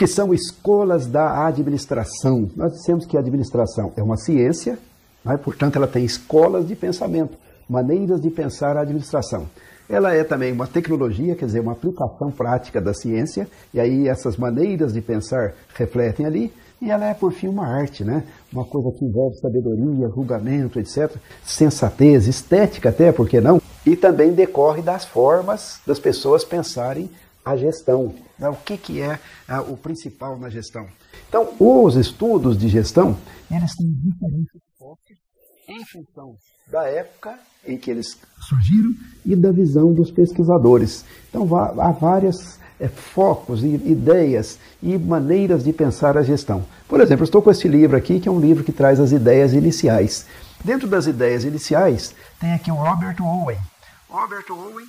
que são escolas da administração. Nós dissemos que a administração é uma ciência, né? Portanto, ela tem escolas de pensamento, maneiras de pensar a administração. Ela é também uma tecnologia, quer dizer, uma aplicação prática da ciência, e aí essas maneiras de pensar refletem ali, e ela é, por fim, uma arte, né? Uma coisa que envolve sabedoria, julgamento, etc., sensatez, estética até, por que não? E também decorre das formas das pessoas pensarem a gestão. O que é o principal na gestão? Então, os estudos de gestão, eles têm diferentes focos em função da época em que eles surgiram e da visão dos pesquisadores. Então, há vários focos, ideias e maneiras de pensar a gestão. Por exemplo, eu estou com esse livro aqui, que é um livro que traz as ideias iniciais. Dentro das ideias iniciais, tem aqui o Robert Owen. Robert Owen,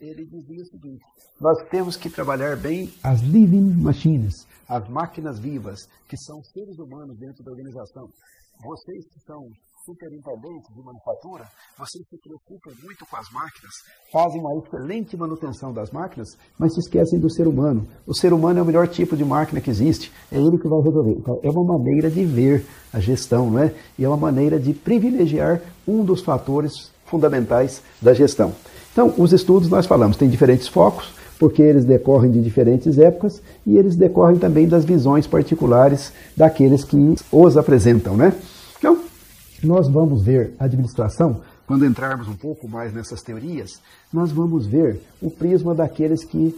ele dizia o seguinte: nós temos que trabalhar bem as living machines, as máquinas vivas, que são seres humanos dentro da organização. Vocês que são superintendentes de manufatura, vocês se preocupam muito com as máquinas, fazem uma excelente manutenção das máquinas, mas se esquecem do ser humano. O ser humano é o melhor tipo de máquina que existe, é ele que vai resolver. Então, é uma maneira de ver a gestão, não é? E é uma maneira de privilegiar um dos fatores fundamentais da gestão. Então, os estudos, nós falamos, têm diferentes focos, porque eles decorrem de diferentes épocas e eles decorrem também das visões particulares daqueles que os apresentam, né? Então, nós vamos ver a administração, quando entrarmos um pouco mais nessas teorias, nós vamos ver o prisma daqueles que,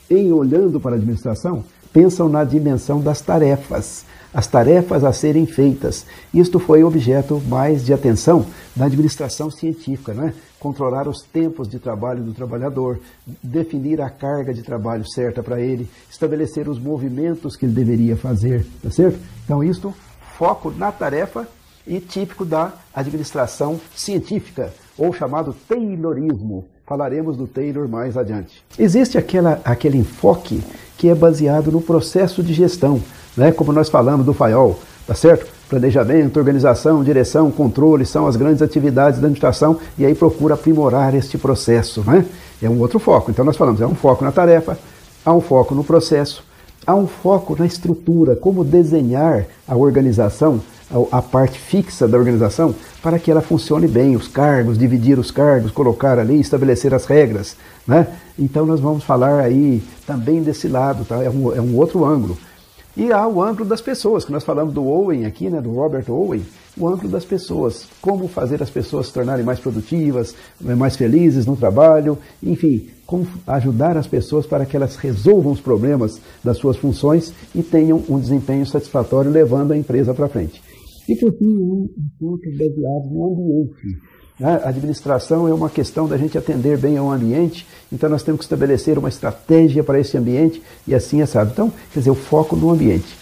em olhando para a administração, pensam na dimensão das tarefas, as tarefas a serem feitas. Isto foi objeto mais de atenção da administração científica, né? Controlar os tempos de trabalho do trabalhador, definir a carga de trabalho certa para ele, estabelecer os movimentos que ele deveria fazer, tá certo? Então, isto, foco na tarefa e típico da administração científica, ou chamado Taylorismo. Falaremos do Taylor mais adiante. Existe aquele enfoque que é baseado no processo de gestão, né? Como nós falamos do Fayol, tá certo? Planejamento, organização, direção, controle são as grandes atividades da administração e aí procura aprimorar este processo, né? É um outro foco. Então nós falamos, é um foco na tarefa, há um foco no processo, há um foco na estrutura, como desenhar a organização, a parte fixa da organização, para que ela funcione bem, os cargos, dividir os cargos, colocar ali, estabelecer as regras, né? Então nós vamos falar aí também desse lado, tá? É um outro ângulo. E há o ângulo das pessoas, que nós falamos do Owen aqui, né, do Robert Owen, o ângulo das pessoas, como fazer as pessoas se tornarem mais produtivas, mais felizes no trabalho, enfim, como ajudar as pessoas para que elas resolvam os problemas das suas funções e tenham um desempenho satisfatório, levando a empresa para frente. E por fim, um ponto baseado no ambiente. A administração é uma questão da gente atender bem ao ambiente, então nós temos que estabelecer uma estratégia para esse ambiente e assim é sábio. Então, quer dizer, o foco no ambiente.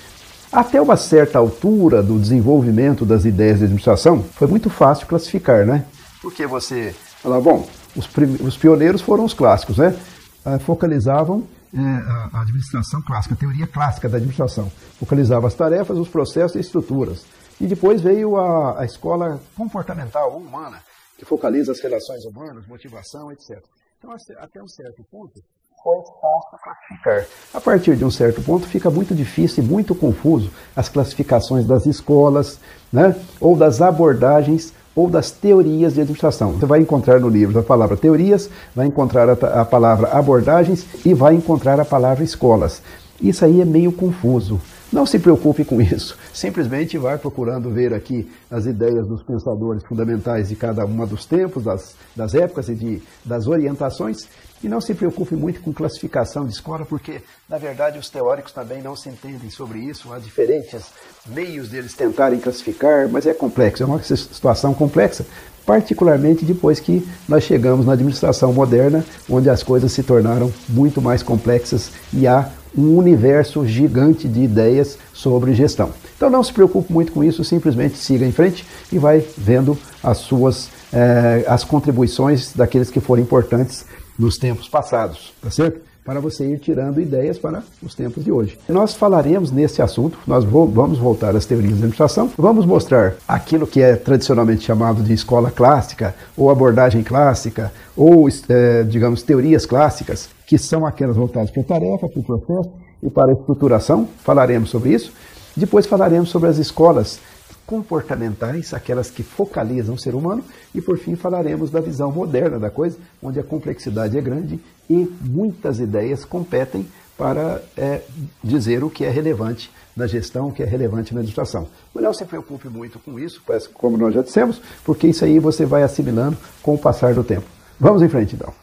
Até uma certa altura do desenvolvimento das ideias de administração, foi muito fácil classificar, né? Porque você fala, bom, os pioneiros foram os clássicos, né? Focalizavam a administração clássica, a teoria clássica da administração. Focalizava as tarefas, os processos e estruturas. E depois veio a escola comportamental ou humana, que focaliza as relações humanas, motivação, etc. Então, até um certo ponto, foi fácil classificar. A partir de um certo ponto, fica muito difícil e muito confuso as classificações das escolas, né? Ou das abordagens, ou das teorias de administração. Você vai encontrar no livro a palavra teorias, vai encontrar a palavra abordagens e vai encontrar a palavra escolas. Isso aí é meio confuso. Não se preocupe com isso, simplesmente vai procurando ver aqui as ideias dos pensadores fundamentais de cada uma dos tempos, das épocas e das orientações, e não se preocupe muito com classificação de escola, porque, na verdade, os teóricos também não se entendem sobre isso, há diferentes meios deles tentarem classificar, mas é complexo, é uma situação complexa, particularmente depois que nós chegamos na administração moderna, onde as coisas se tornaram muito mais complexas e há um universo gigante de ideias sobre gestão. Então não se preocupe muito com isso, simplesmente siga em frente e vai vendo as contribuições daqueles que foram importantes nos tempos passados, tá certo? Para você ir tirando ideias para os tempos de hoje. Nós falaremos nesse assunto, nós vamos voltar às teorias de administração, vamos mostrar aquilo que é tradicionalmente chamado de escola clássica, ou abordagem clássica, ou, digamos, teorias clássicas, que são aquelas voltadas para a tarefa, para o processo, e para a estruturação, falaremos sobre isso. Depois falaremos sobre as escolas comportamentais, aquelas que focalizam o ser humano, e por fim falaremos da visão moderna da coisa, onde a complexidade é grande e muitas ideias competem para dizer o que é relevante na gestão, o que é relevante na administração. Mas não se preocupe muito com isso, como nós já dissemos, porque isso aí você vai assimilando com o passar do tempo. Vamos em frente então.